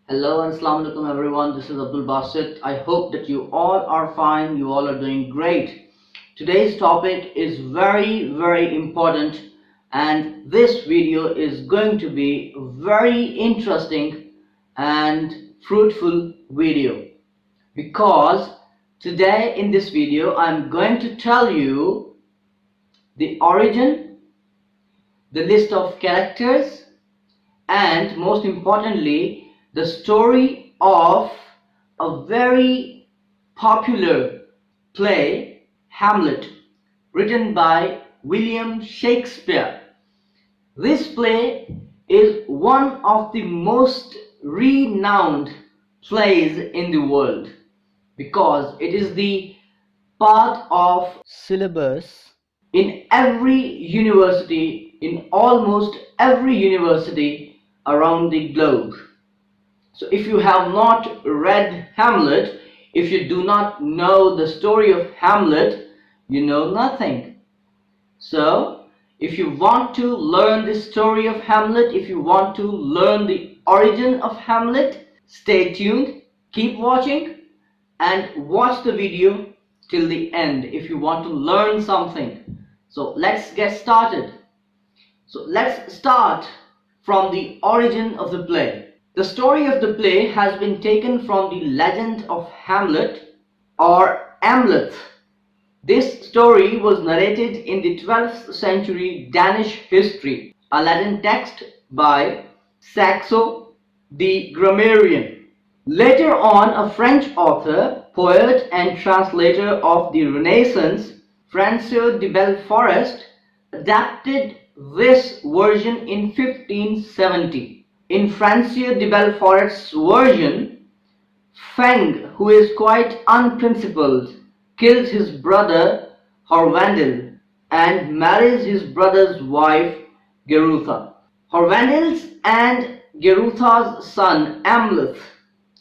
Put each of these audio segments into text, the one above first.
Hello and Assalamu alaikum everyone. This is Abdul Basit. I hope that you all are fine. You all are doing great. Today's topic is very important, and this video is going to be very interesting and fruitful video because today in this video I'm going to tell you the origin, the list of characters, and most importantly the story of a very popular play, Hamlet, written by William Shakespeare. This play is one of the most renowned plays in the world because it is the part of syllabus in every university, in almost every university around the globe. So if you have not read Hamlet, if you do not know the story of Hamlet, you know nothing. So if you want to learn the story of Hamlet, if you want to learn the origin of Hamlet, stay tuned, keep watching and watch the video till the end if you want to learn something. So let's get started. So let's start from the origin of the play. The story of the play has been taken from the legend of Hamlet or Amleth. This story was narrated in the 12th century Danish history, a Latin text by Saxo the grammarian. Later on, a French author, poet and translator of the Renaissance, François de Belforest, adapted this version in 1570. In François de Belforest's version, Feng, who is quite unprincipled, kills his brother Horvandil and marries his brother's wife Gerutha. Horvandil's and Gerutha's son Amleth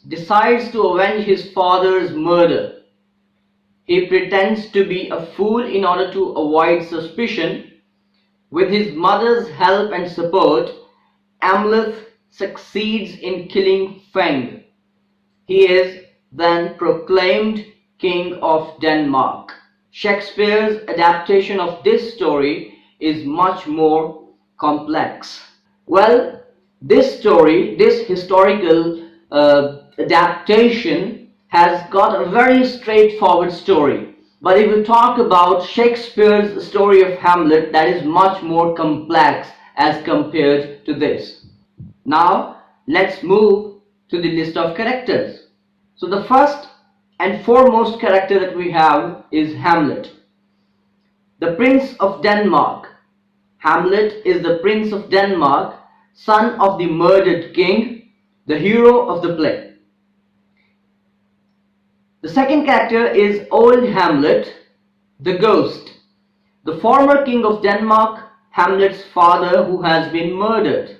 decides to avenge his father's murder. He pretends to be a fool in order to avoid suspicion. With his mother's help and support, Amleth succeeds in killing Feng. He is then proclaimed King of Denmark. Shakespeare's adaptation of this story is much more complex. Well, this story, this historical adaptation has got a very straightforward story. But if you talk about Shakespeare's story of Hamlet, that is much more complex as compared to this. Now let's move to the list of characters. So the first and foremost character that we have is Hamlet, the Prince of Denmark. Hamlet is the Prince of Denmark, son of the murdered king, the hero of the play. The second character is Old Hamlet, the ghost, the former king of Denmark, Hamlet's father who has been murdered.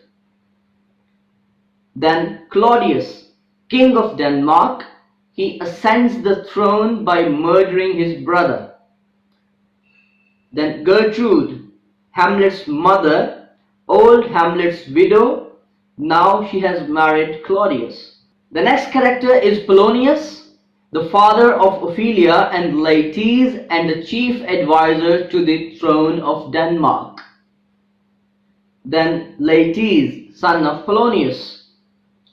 Then Claudius, king of Denmark, he ascends the throne by murdering his brother. Then Gertrude, Hamlet's mother, old Hamlet's widow, now she has married Claudius. The next character is Polonius, the father of Ophelia and Laertes and the chief advisor to the throne of Denmark. Then Laertes, son of Polonius.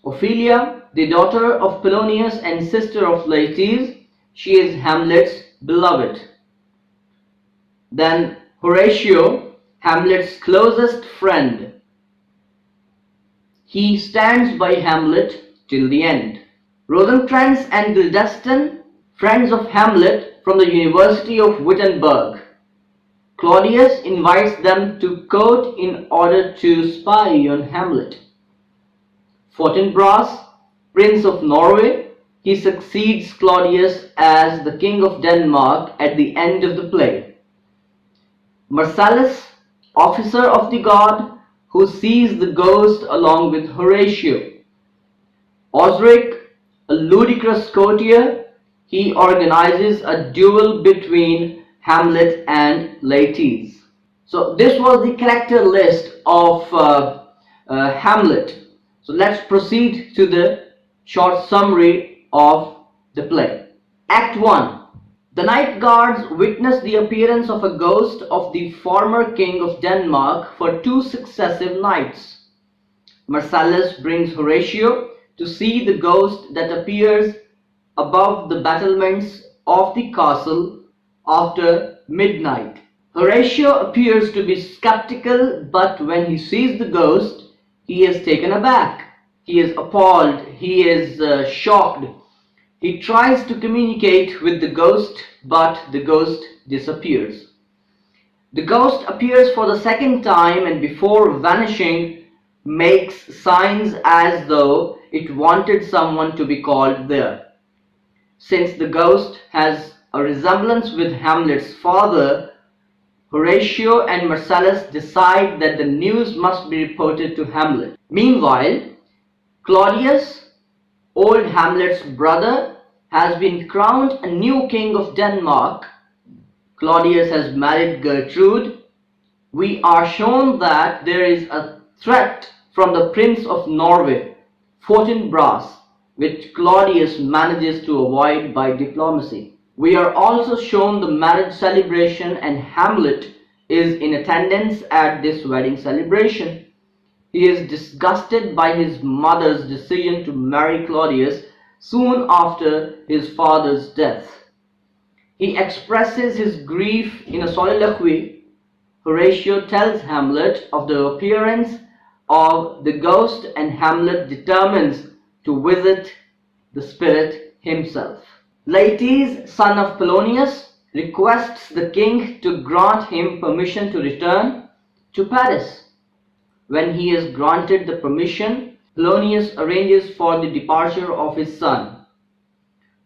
Ophelia, the daughter of Polonius and sister of Laertes, she is Hamlet's beloved. Then Horatio, Hamlet's closest friend. He stands by Hamlet till the end. Rosencrantz and Guildenstern, friends of Hamlet from the University of Wittenberg. Claudius invites them to court in order to spy on Hamlet. Fortinbras, Prince of Norway, he succeeds Claudius as the King of Denmark at the end of the play. Marcellus, officer of the god, who sees the ghost along with Horatio. Osric, a ludicrous courtier, he organizes a duel between Hamlet and Laertes. So this was the character list of Hamlet. So let's proceed to the short summary of the play. Act 1. The night guards witness the appearance of a ghost of the former king of Denmark for 2 successive nights. Marcellus brings Horatio to see the ghost that appears above the battlements of the castle after midnight. Horatio appears to be skeptical, but when he sees the ghost, he is taken aback. He is appalled. He is shocked. He tries to communicate with the ghost, but the ghost disappears. The ghost appears for the second time and before vanishing makes signs as though it wanted someone to be called there. Since the ghost has a resemblance with Hamlet's father, Horatio and Marcellus decide that the news must be reported to Hamlet. Meanwhile, Claudius, old Hamlet's brother, has been crowned a new king of Denmark. Claudius has married Gertrude. We are shown that there is a threat from the Prince of Norway, Fortinbras, which Claudius manages to avoid by diplomacy. We are also shown the marriage celebration, and Hamlet is in attendance at this wedding celebration. He is disgusted by his mother's decision to marry Claudius soon after his father's death. He expresses his grief in a soliloquy. Horatio tells Hamlet of the appearance of the ghost, and Hamlet determines to visit the spirit himself. Laertes, son of Polonius, requests the king to grant him permission to return to Paris. When he is granted the permission, Polonius arranges for the departure of his son.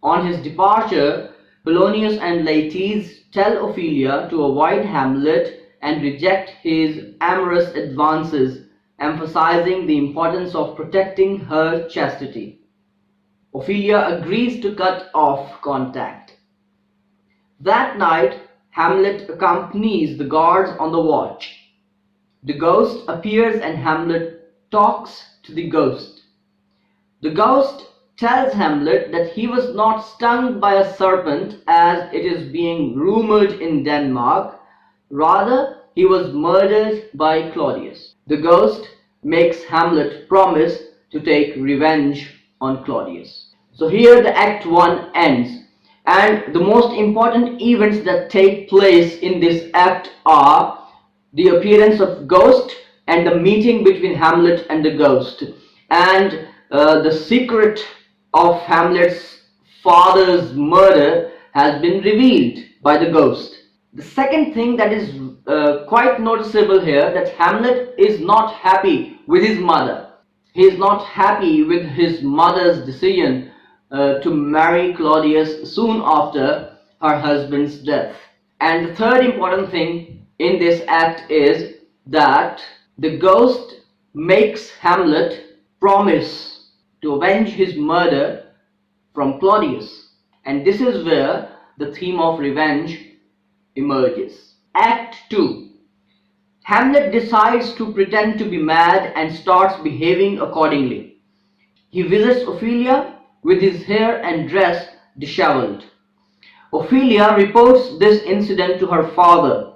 On his departure, Polonius and Laertes tell Ophelia to avoid Hamlet and reject his amorous advances, emphasizing the importance of protecting her chastity. Ophelia agrees to cut off contact. That night, Hamlet accompanies the guards on the watch. The ghost appears and Hamlet talks to the ghost. The ghost tells Hamlet that he was not stung by a serpent as it is being rumored in Denmark. Rather, he was murdered by Claudius. The ghost makes Hamlet promise to take revenge on Claudius. So here the Act 1 ends, and the most important events that take place in this act are the appearance of ghost and the meeting between Hamlet and the ghost, and the secret of Hamlet's father's murder has been revealed by the ghost. The second thing that is quite noticeable here, that Hamlet is not happy with his mother. He is not happy with his mother's decision to marry Claudius soon after her husband's death. And the third important thing in this act is that the ghost makes Hamlet promise to avenge his murder from Claudius. And this is where the theme of revenge emerges. Act 2. Hamlet decides to pretend to be mad and starts behaving accordingly. He visits Ophelia with his hair and dress disheveled. Ophelia reports this incident to her father.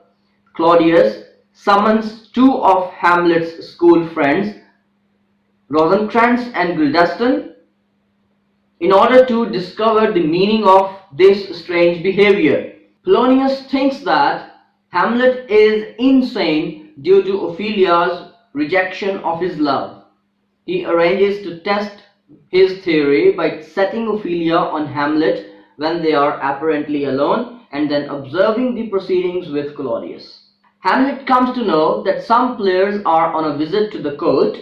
Claudius summons two of Hamlet's school friends, Rosencrantz and Guildenstern, in order to discover the meaning of this strange behavior. Polonius thinks that Hamlet is insane due to Ophelia's rejection of his love. He arranges to test his theory by setting Ophelia on Hamlet when they are apparently alone and then observing the proceedings with Claudius. Hamlet comes to know that some players are on a visit to the court.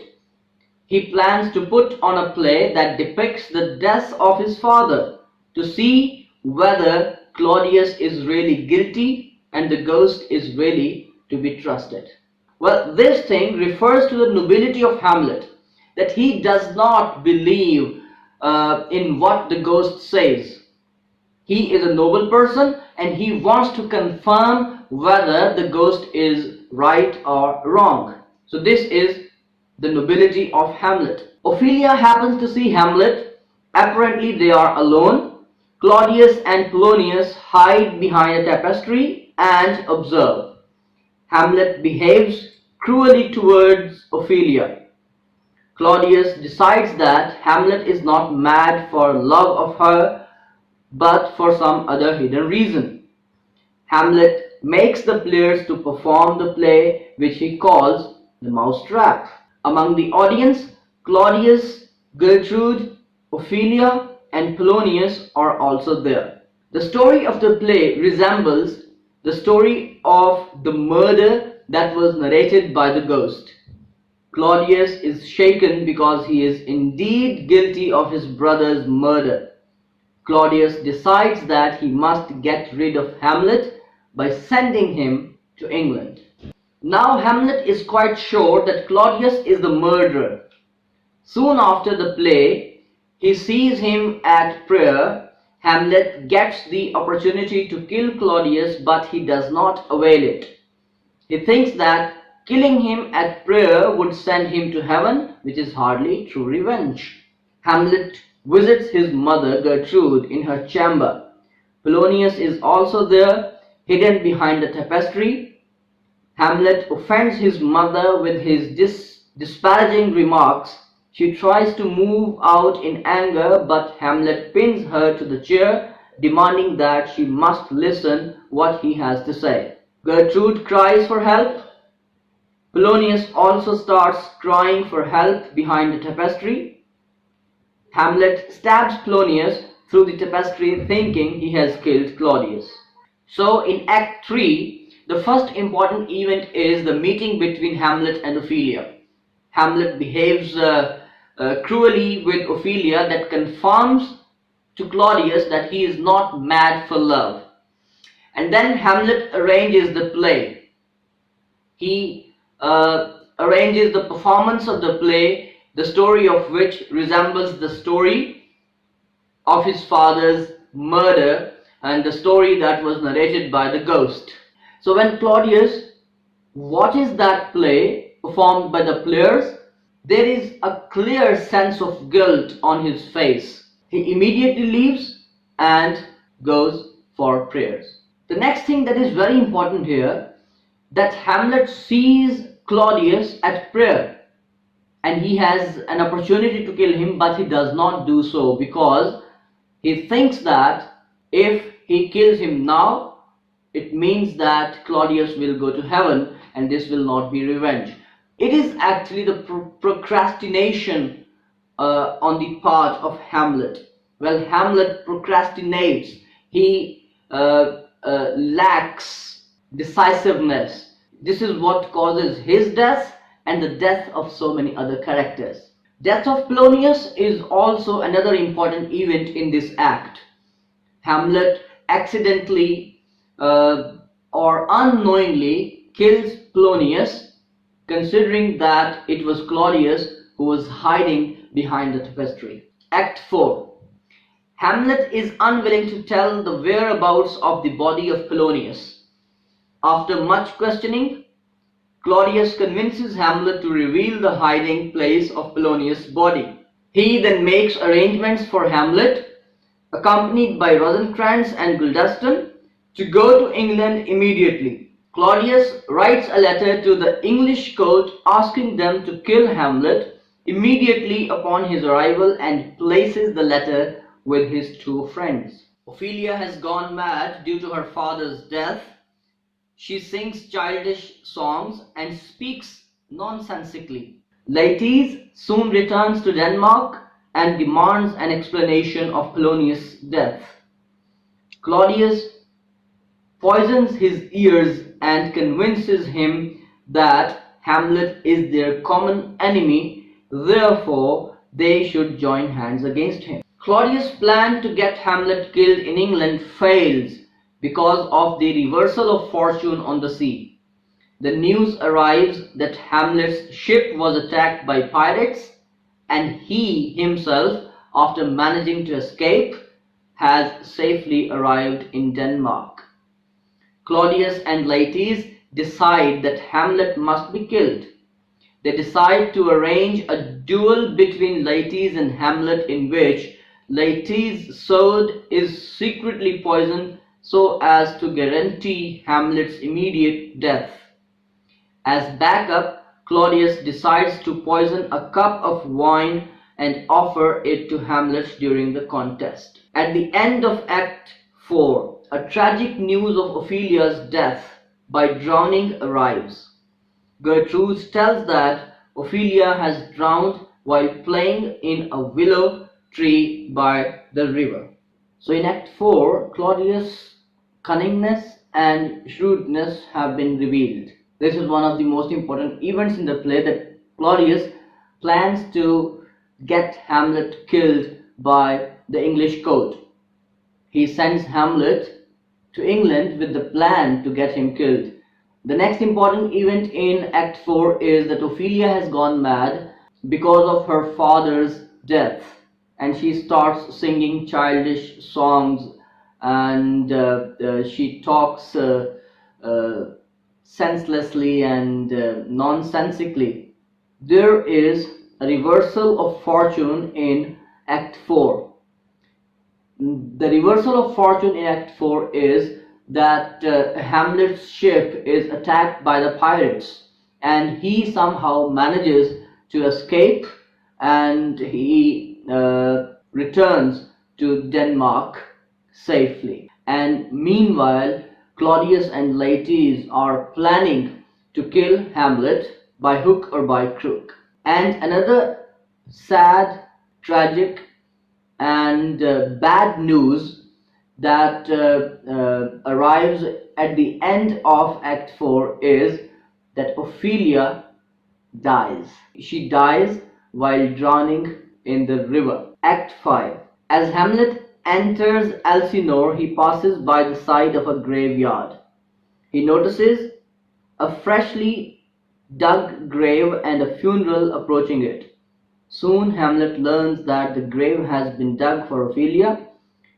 He plans to put on a play that depicts the death of his father to see whether Claudius is really guilty and the ghost is really to be trusted. Well, this thing refers to the nobility of Hamlet, that he does not believe in what the ghost says. He is a noble person and he wants to confirm whether the ghost is right or wrong. So this is the nobility of Hamlet. Ophelia happens to see Hamlet Apparently they are alone. Claudius and Polonius hide behind a tapestry and observe. Hamlet behaves cruelly towards Ophelia. Claudius decides that Hamlet is not mad for love of her, but for some other hidden reason. Hamlet makes the players to perform the play which he calls the Mousetrap. Among the audience, Claudius, Gertrude, Ophelia, and Polonius are also there. The story of the play resembles the story of the murder that was narrated by the ghost. Claudius is shaken because he is indeed guilty of his brother's murder. Claudius decides that he must get rid of Hamlet by sending him to England. Now Hamlet is quite sure that Claudius is the murderer. Soon after the play, he sees him at prayer. Hamlet gets the opportunity to kill Claudius, but he does not avail it. He thinks that killing him at prayer would send him to heaven, which is hardly true revenge. Hamlet visits his mother Gertrude in her chamber. Polonius is also there, hidden behind the tapestry. Hamlet offends his mother with his disparaging remarks. She tries to move out in anger, but Hamlet pins her to the chair, demanding that she must listen what he has to say. Gertrude cries for help. Polonius also starts crying for help behind the tapestry. Hamlet stabs Polonius through the tapestry, thinking he has killed Claudius. So in Act 3, the first important event is the meeting between Hamlet and Ophelia. Hamlet behaves cruelly with Ophelia that confirms to Claudius that he is not mad for love. And then Hamlet arranges the play. He arranges the performance of the play, the story of which resembles the story of his father's murder and the story that was narrated by the ghost. So when Claudius watches that play performed by the players, there is a clear sense of guilt on his face. He immediately leaves and goes for prayers. The next thing that is very important here, that Hamlet sees Claudius at prayer and he has an opportunity to kill him, but he does not do so because he thinks that if he kills him now, it means that Claudius will go to heaven and this will not be revenge. It is actually the procrastination on the part of Hamlet. Well, Hamlet procrastinates. He lacks decisiveness. This is what causes his death and the death of so many other characters. Death of Polonius is also another important event in this act. Hamlet accidentally or unknowingly kills Polonius, considering that it was Claudius who was hiding behind the tapestry. Act 4. Hamlet is unwilling to tell the whereabouts of the body of Polonius. After much questioning, Claudius convinces Hamlet to reveal the hiding place of Polonius' body. He then makes arrangements for Hamlet, accompanied by Rosencrantz and Guildenstern, to go to England immediately. Claudius writes a letter to the English court asking them to kill Hamlet immediately upon his arrival and places the letter with his two friends. Ophelia has gone mad due to her father's death. She sings childish songs and speaks nonsensically. Laertes soon returns to Denmark and demands an explanation of Polonius' death. Claudius poisons his ears and convinces him that Hamlet is their common enemy, therefore they should join hands against him. Claudius' plan to get Hamlet killed in England fails because of the reversal of fortune on the sea. The news arrives that Hamlet's ship was attacked by pirates and he himself, after managing to escape, has safely arrived in Denmark. Claudius and Laertes decide that Hamlet must be killed. They decide to arrange a duel between Laertes and Hamlet in which Laertes' sword is secretly poisoned so as to guarantee Hamlet's immediate death. As backup, Claudius decides to poison a cup of wine and offer it to Hamlet during the contest. At the end of Act 4, a tragic news of Ophelia's death by drowning arrives. Gertrude tells that Ophelia has drowned while playing in a willow tree by the river. So in Act 4, Claudius' cunningness and shrewdness have been revealed. This is one of the most important events in the play, that Claudius plans to get Hamlet killed by the English court. He sends Hamlet to England with the plan to get him killed. The next important event in Act 4 is that Ophelia has gone mad because of her father's death, and she starts singing childish songs, and she talks senselessly and nonsensically. There is a reversal of fortune in Act 4. The reversal of fortune in Act 4 is that Hamlet's ship is attacked by the pirates, and he somehow manages to escape, and he returns to Denmark safely. And meanwhile, Claudius and Laertes are planning to kill Hamlet by hook or by crook. And another sad, tragic, and bad news that arrives at the end of Act 4 is that Ophelia dies. She dies while drowning in the river. Act 5. As Hamlet enters Elsinore, he passes by the side of a graveyard. He notices a freshly dug grave and a funeral approaching it. Soon Hamlet learns that the grave has been dug for Ophelia.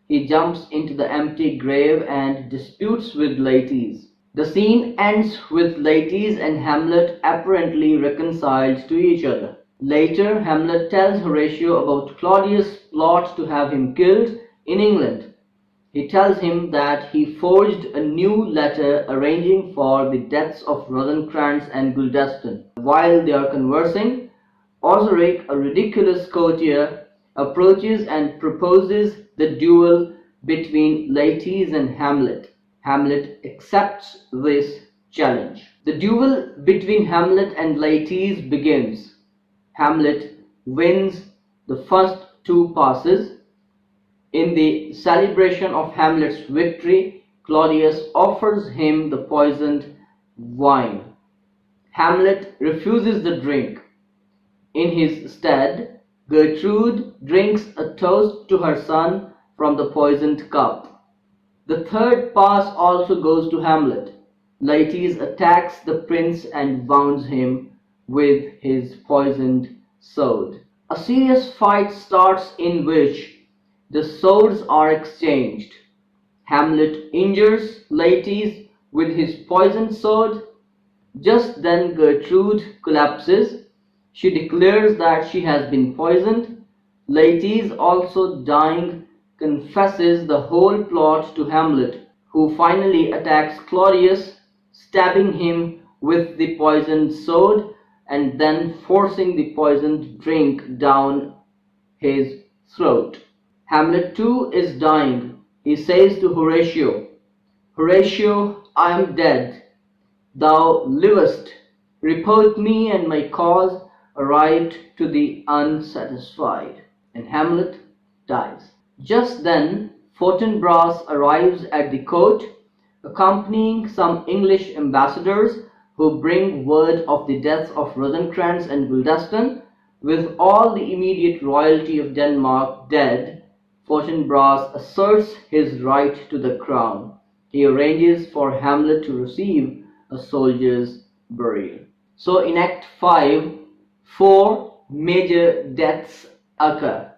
He jumps into the empty grave and disputes with Laertes. The scene ends with Laertes and Hamlet apparently reconciled to each other. Later, Hamlet tells Horatio about Claudius' plot to have him killed in England. He tells him that he forged a new letter arranging for the deaths of Rosencrantz and Guildenstern. While they are conversing, Osric, a ridiculous courtier, approaches and proposes the duel between Laertes and Hamlet. Hamlet accepts this challenge. The duel between Hamlet and Laertes begins. Hamlet wins the first two passes. In the celebration of Hamlet's victory, Claudius offers him the poisoned wine. Hamlet refuses the drink. In his stead, Gertrude drinks a toast to her son from the poisoned cup. The third pass also goes to Hamlet. Laertes attacks the prince and wounds him with his poisoned sword. A serious fight starts in which the swords are exchanged. Hamlet injures Laertes with his poisoned sword. Just then Gertrude collapses. She declares that she has been poisoned. Laertes, also dying, confesses the whole plot to Hamlet, who finally attacks Claudius, stabbing him with the poisoned sword and then forcing the poisoned drink down his throat. Hamlet too is dying. He says to Horatio, "Horatio, I am dead. Thou livest. Report me and my cause arrived to the unsatisfied." And Hamlet dies. Just then, Fortinbras arrives at the court, accompanying some English ambassadors who bring word of the deaths of Rosencrantz and Guildenstern. With all the immediate royalty of Denmark dead, Fortinbras asserts his right to the crown. He arranges for Hamlet to receive a soldier's burial. So in Act 5, four major deaths occur.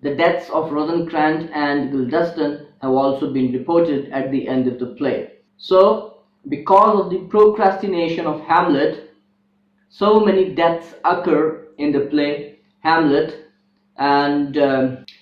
The deaths of Rosencrantz and Guildenstern have also been reported at the end of the play. So, because of the procrastination of Hamlet, so many deaths occur in the play Hamlet, and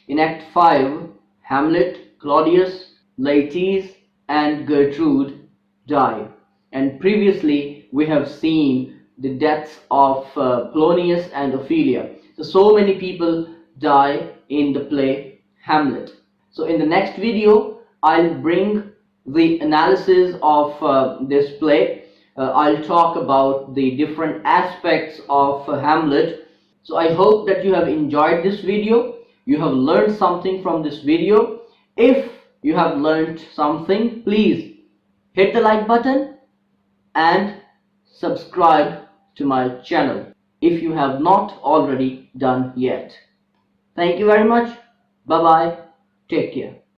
In Act 5, Hamlet, Claudius, Laertes, and Gertrude die. And previously, we have seen the deaths of Polonius and Ophelia. So many people die in the play Hamlet. So in the next video, I'll bring the analysis of this play. I'll talk about the different aspects of Hamlet. So I hope that you have enjoyed this video. You have learned something from this video. If you have learned something, please hit the like button and subscribe to my channel if you have not already done yet. Thank you very much. Bye bye. Take care.